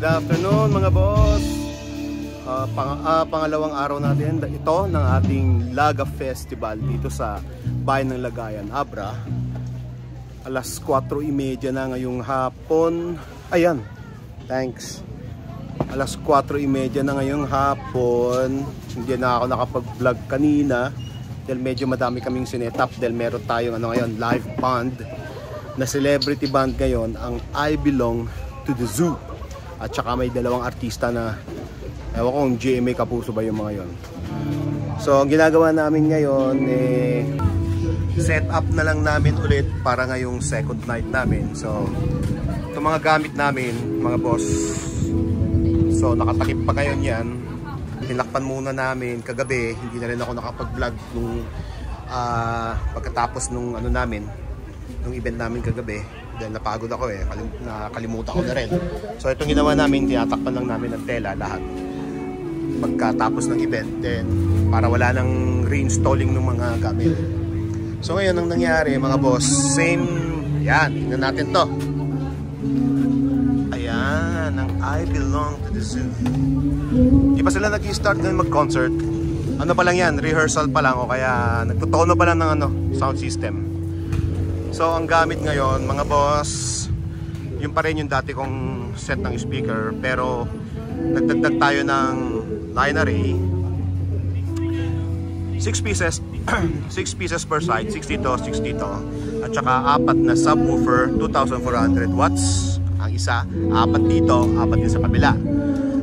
Good afternoon mga boss. Pangalawang araw natin ito ng ating Laga Festival dito sa bayan ng Lagayan, Abra. Alas 4:30 na ngayong hapon. Ayan, thanks. Alas 4:30 na ngayong hapon. Hindi na ako nakapag-vlog kanina dahil medyo madami kaming sinetap dahil meron tayong ngayon, live band na celebrity band ngayon, ang I Belong to the Zoo. At saka may dalawang artista na ewan ko kung GMA Kapuso ba yung mga yon. So ang ginagawa namin ngayon set up na lang namin ulit para ngayong second night namin. So itong mga gamit namin mga boss, so nakatakip pa ngayon yan. Tinakpan muna namin kagabi. Hindi na rin ako nakapag-vlog nung pagkatapos nung nung event namin kagabi. Dahil napagod ako nakalimutan ko na rin. So itong ginawa namin, tinatakpan lang namin ng tela lahat pagkatapos ng event, then para wala nang reinstalling ng mga gamit. So ngayon ang nangyari mga boss, same, yan, tingnan natin to. Ayan, ang I Belong to the Zoo. Di pa sila nag-start ngayon mag-concert. Ano pa lang yan, rehearsal pa lang o kaya nagtutono pa lang ng sound system. So ang gamit ngayon mga boss, yung pa rin yung dati kong set ng speaker, pero nagdagdag tayo ng line array, 6 pieces 6 pieces per side, 60 to, at saka 4 na subwoofer, 2,400 watts ang isa, 4 dito, 4 din sa kabila,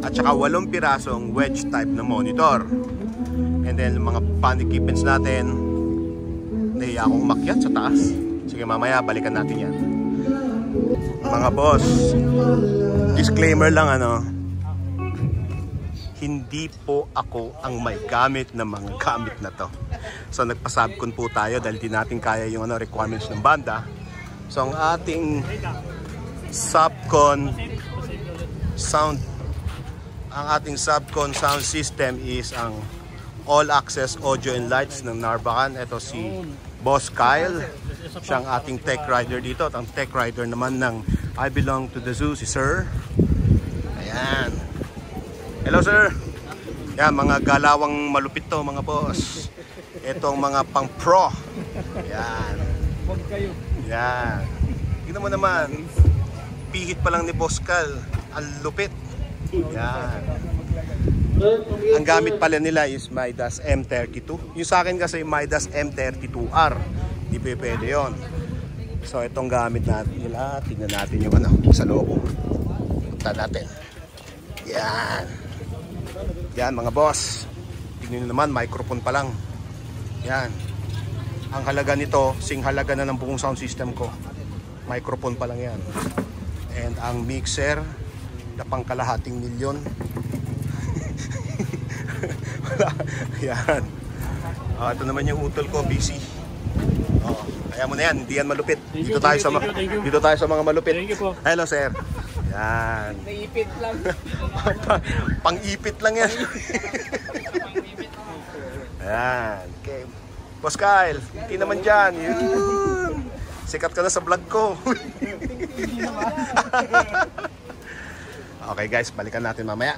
at saka 8 pirasong wedge type na monitor. And then mga pan equipments natin, nahiya akong umakyat sa taas. Sige, mamaya balikan natin yan. Mga boss, disclaimer lang hindi po ako ang may gamit ng mga gamit na to. So nagpa-subcon po tayo dahil di natin kaya yung requirements ng banda. So ang ating subcon sound, sound system is ang all access audio and lights ng Narbacan. Ito si Boss Kyle, siyang ating tech rider dito. At ang tech rider naman ng I Belong to the Zoo, si Sir. Ayan. Hello Sir. Yan, mga galawang malupit to mga boss. Itong mga pang pro. Yan. Yan. Tingnan mo naman, pihit pa lang ni Boss Kyle, ang lupit. Yan. Ang gamit pala nila is Midas M32. Yung sa akin kasi Midas M32R. Hindi pwede yun. So itong gamit natin nila. Tingnan natin yung sa loob. Punta natin. Yan. Yan mga boss. Tingnan nyo naman, microphone pa lang. Yan. Ang halaga nito, sing halaga na ng buong sound system ko. Microphone pa lang yan. And ang mixer, na pangkalahating milyon. Yan. Ito naman yung utol ko, busy. Kaya mo na yan, hindi yan malupit. Dito tayo sa mga malupit. Hello sir. Yan. Naipit lang. Pang-ipit lang yan. Ayan. Okay. Boss Kyle, hindi naman dyan. Yun. Sikat ka na sa vlog ko. Okay guys, balikan natin mamaya.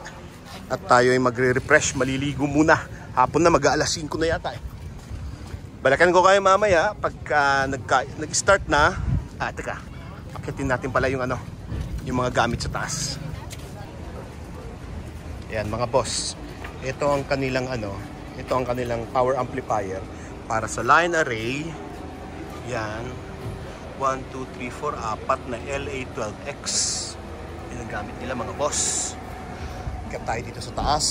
At tayo ay magre-refresh, maliligo muna. Hapon na, mag-aalas 5 na yata eh. Balikan ko kayo mamaya pagka nag-start na. Teka, akitin natin pala yung yung mga gamit sa taas. Ayan mga boss. Ito ang kanilang ito ang kanilang power amplifier para sa line array. Yan. 1, 2, 3, 4, 4 na LA12X. Yan ang gamit nila mga boss. Ikat tayo dito sa taas.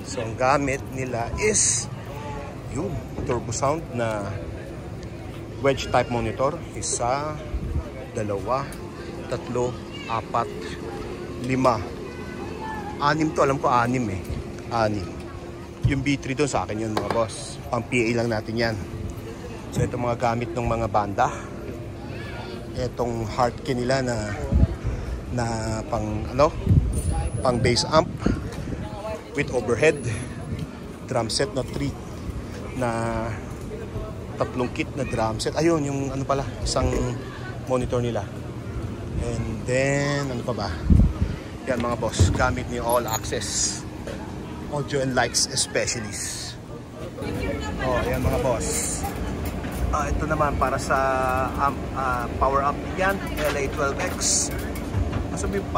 So ang gamit nila is yung turbo sound na wedge type monitor. 1, 2, 3, 4, 5, 6 to, alam ko 6 eh. 6. Yung B3 doon sa akin yun mga boss. Pang PA lang natin yan. So itong mga gamit ng mga banda. Itong Hartke nila na pang bass amp with overhead drum set na 3 na 3 kit na drum set. Ayun yung pala, isang monitor nila. And then, ano pa ba? Yan mga boss, gamit ni All Access Audio and Lights Specialist. Oh, yan mga boss. Ito naman para sa power amp yan, LA12X. Ano ba yung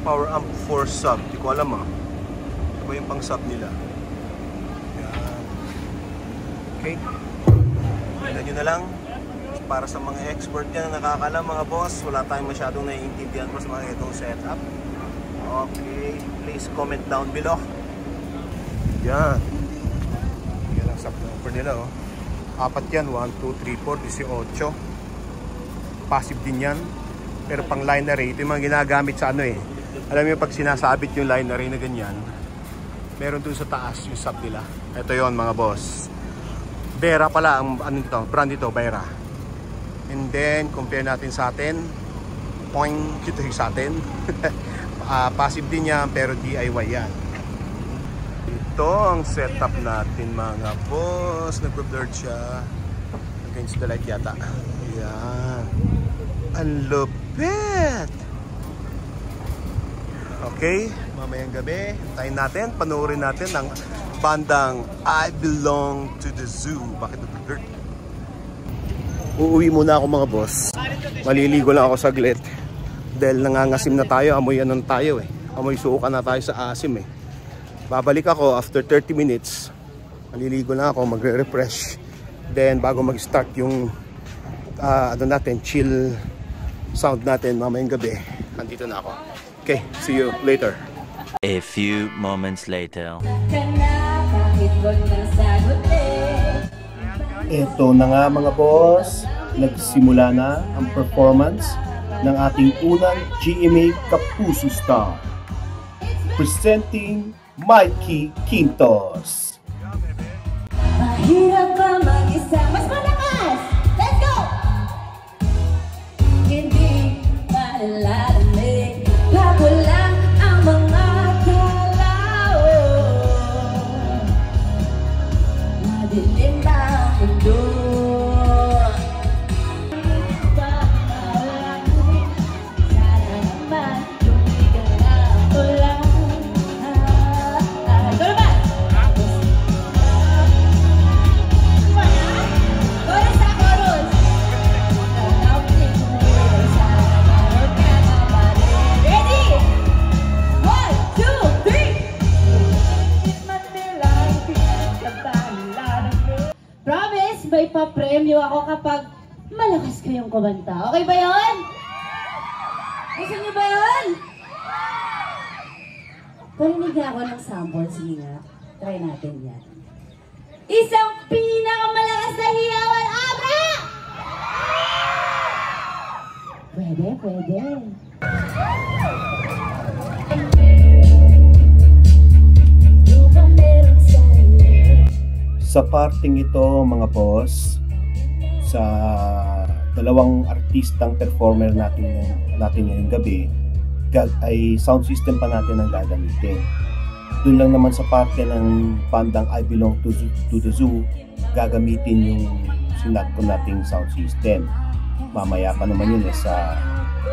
power amp for sub? Hindi ko alam Ito ba yung pang sub nila? Yan. Okay. Tignan nyo na lang. Para sa mga expert yan na nakakalam mga boss, wala tayong masyadong naiintindihan sa mga itong setup. Okay, please comment down below. Yan. Yan ang subwoofer nila Apat yan, 1, 2, 3, 4, 18. Passive din yan. Pero pang line array, ito yung mga ginagamit sa Alam mo pag sinasabit yung line array na ganyan, meron dun sa taas yung sub nila. Ito yon mga boss. Bera pala ang brand ito, Bera. And then, compare natin sa atin. Point ito sa atin. Passive din yan, pero DIY yan. Ito ang setup natin mga boss. Nag-blurred siya. Against the light yata. Ayan. Ang lupit! Okay, mamayang gabi. Tayo natin, panoorin natin ang bandang I Belong to the Zoo. Bakit nag-blurred? Uuwi muna ako mga boss. Maliligo lang ako saglit. Dahil nangangasim na tayo, amoy anon tayo Amoy suukan na tayo sa asim Babalik ako after 30 minutes. Maliligo lang ako, magre-refresh. Then bago mag-start yung natin, chill sound natin mamayang gabi. Nandito na ako. Okay, see you later. A few moments later. Ito na nga mga boss, nagsimula na ang performance ng ating unang GMA Kapuso Star. Presenting Mikey Quintos. Mahirap ba mag-isa? Mas malakas! Let's go! Hindi malalalig, bago lang ang mga galaw. Madilim na ang mundo. May pa-premyo ako kapag malakas kayong kumanta. Okay ba yun? Gusto niyo ba yun? Parinig ako ng sample. Sige nga. Try natin yan. Isang pinakamalakas na hiyawan, Abra! Pwede, pwede. Sa parting ito mga boss, sa dalawang artistang performer natin ngayong gabi, ay sound system pa natin ang gagamitin. Doon lang naman sa parte ng bandang I Belong to the Zoo, gagamitin yung sinat ko nating sound system. Mamaya pa naman yun sa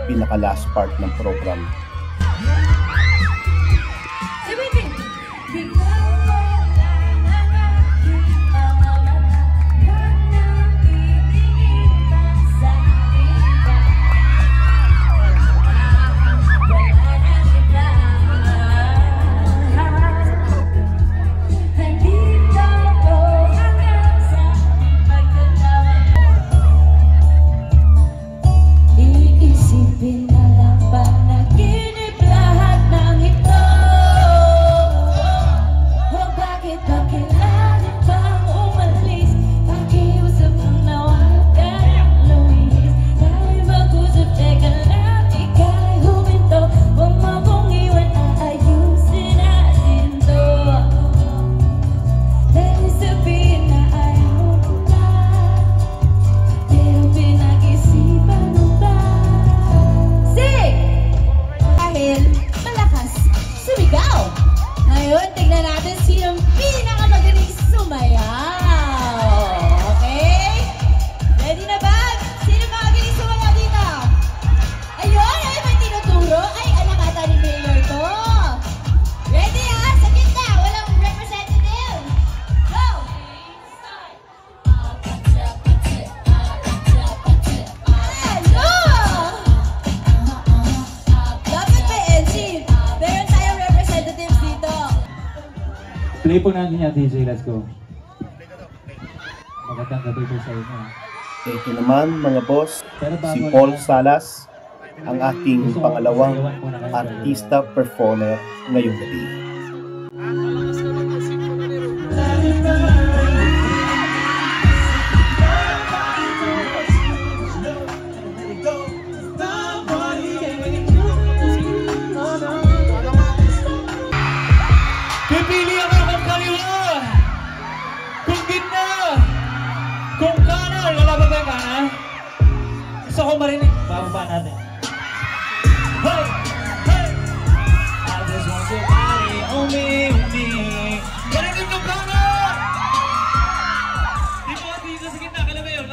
pinaka last part ng program. Ready na ba? Sino magaling sumayaw dito? Ayun! Play po natin yan, DJ. Let's go. Magandang gabi po sa inyo. Ito naman mga boss, si Paul Salas, ang ating pangalawang artista performer ngayong gabi. Pipili ang akong kaliwa, kung gitna, kung kanan. Lalaban ba yung kanan? Gusto ko marinig. Bababa natin. Hey! Hey! I just want your body on me, on me. Marinig yung kanan! Di mo dito sa gitna, kailan ba yun?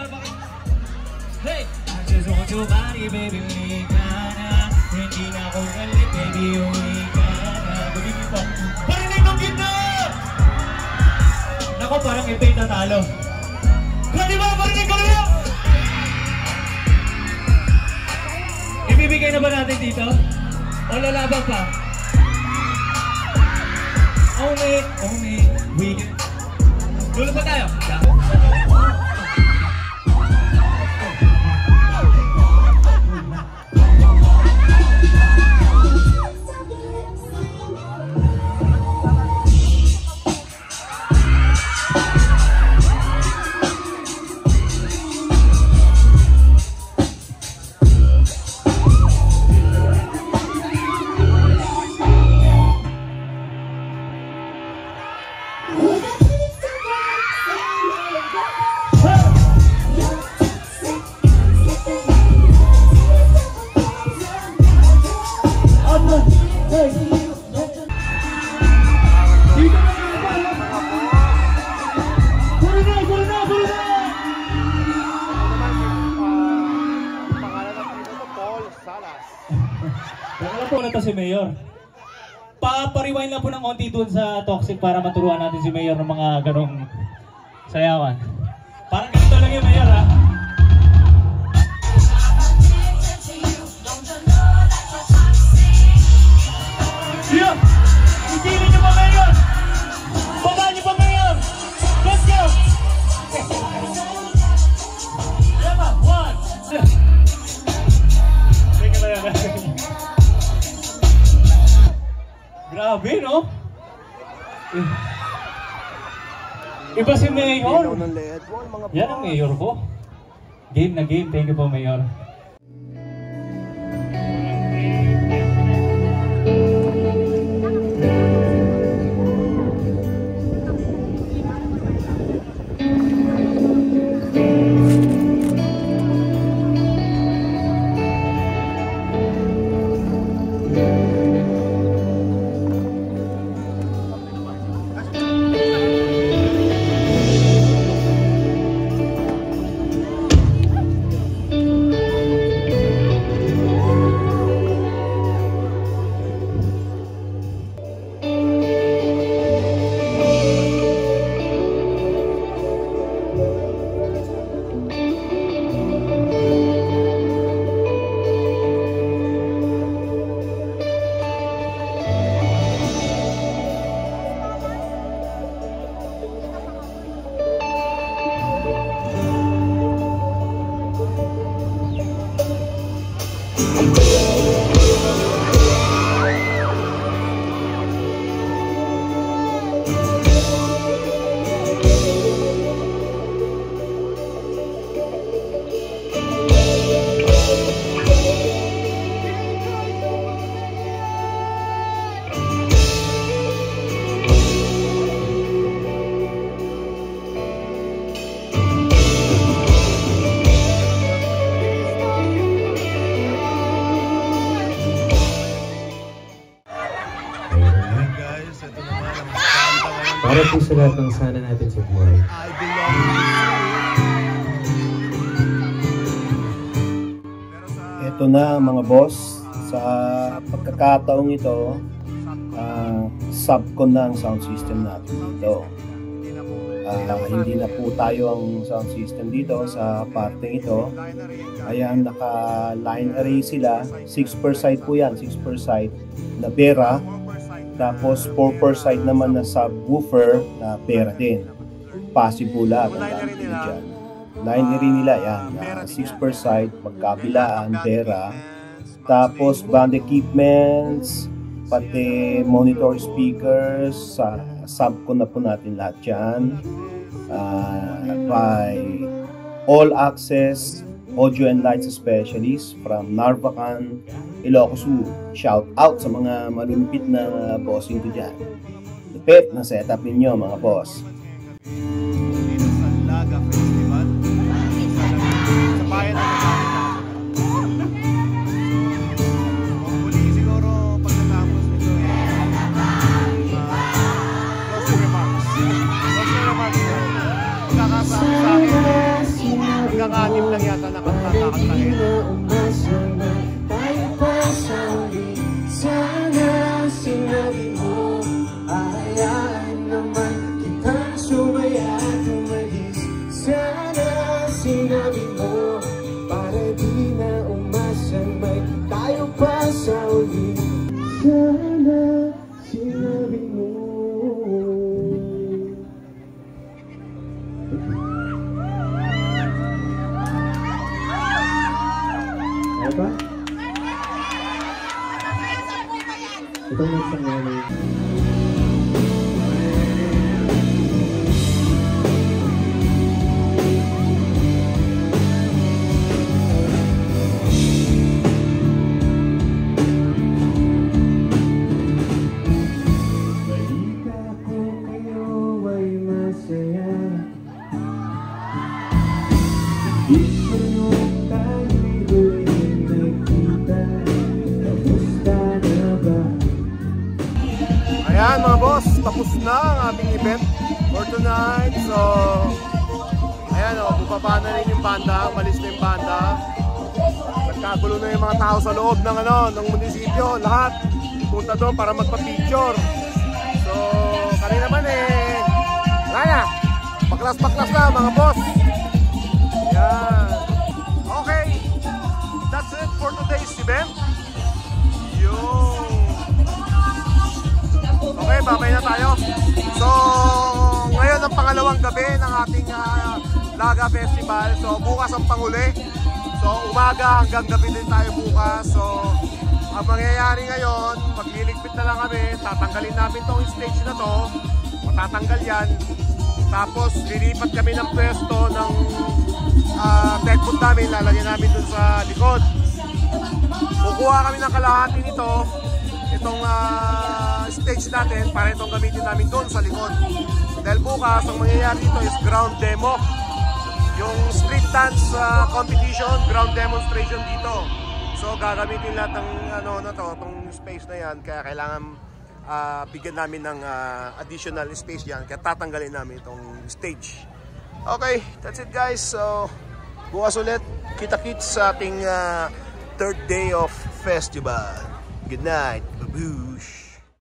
Hey! I just want your body, baby, uwi ka na. Hindi na ako galit, baby, uwi ka na. Baby, pa. Marinig yung gitna! Nako, parang ito yung tatalo. Ready ba? Marinig ko na! Ibibigay na ba natin dito? O lalaban pa? Only we can. Dulo pa tayo. Wala po na to si Mayor. Papariwind lang po ng konti dun sa Toxic para maturuan natin si Mayor ng mga ganong sayawan. Parang ganito lang yung Mayor, ha? Yeah! Ikilin niyo pa, Mayor! Baba niyo pa, Mayor! Let's go! Lema, one! Teka ba yan? Grabe, no? Iba si Mayor. Yan ang Mayor ko. Game na game. Thank you po, Mayor. Para po sa lahat ng sana natin sa buhay. Ito na mga boss, sa pagkakataong ito, subcon na ang sound system natin dito. Hindi na po tayo ang sound system dito sa parteng ito. Ayan, naka line array sila, 6 per side po yan, 6 per side na Vera. Tapos 4 per side naman na subwoofer na pera din. Passive lahat ang gamit nila dyan. Line rin nila yan. 6 per side, magkabilaan, pera. Tapos band equipments, pati monitor speakers, subcon na po natin lahat yan. By All Access Audio and Lights Specialist from Narvacan, Ilocos. Shout out sa mga malulupit na bossing ko dyan. Lupit na setup ninyo mga boss. Dito sa Laga Festival, sa bayan ng hopefully siguro pagkatapos nito closing remarks. Magkakasabi sa akin hanggang 6 lang yata nakakatahin. Sana sinabi mo, hayaan naman kitang sumaya at umalis. Sana sinabi mo, para di na umasan, may tayo pa sa uli. Sana sinabi mo. Ano ba? Itong next song namin. Balita ko kayo ay masaya. Dito nung tayo'y huling nagkita. Kamusta na ba? Ayan mga boss, tapos na ang ating event for tonight. So, ayan o, bubaba na rin yung banda, umalis na yung banda. Nagkagulo na yung mga tao sa loob ng, ng munisipyo, lahat. Punta doon para magpa-picture. So, kanina naman wala na. Paklas-paklas na mga boss. Ayan. Okay, that's it for today's event. Okay, babay na tayo. So, ngayon ang pangalawang gabi ng ating Laga Festival. So, bukas ang panghuli. So, umaga hanggang gabi din tayo bukas. So, ang mangyayari ngayon, magliligpit na lang kami. Tatanggalin namin tong stage na to. Matatanggal yan. Tapos, lilipat kami ng pwesto ng tech booth namin. Lalagyan namin dun sa likod. Kukuha kami ng kalahati nito. Itong stage natin para itong gamitin namin doon sa likod. Dahil bukas ang mangyayari dito is ground demo. Yung street dance competition, ground demonstration dito. So gagamitin lahat ng itong space na yan. Kaya kailangan bigyan namin ng additional space yan. Kaya tatanggalin namin itong stage. Okay, that's it guys. So bukas ulit, kita-kits sa ating third day of festival. Good night, baboosh.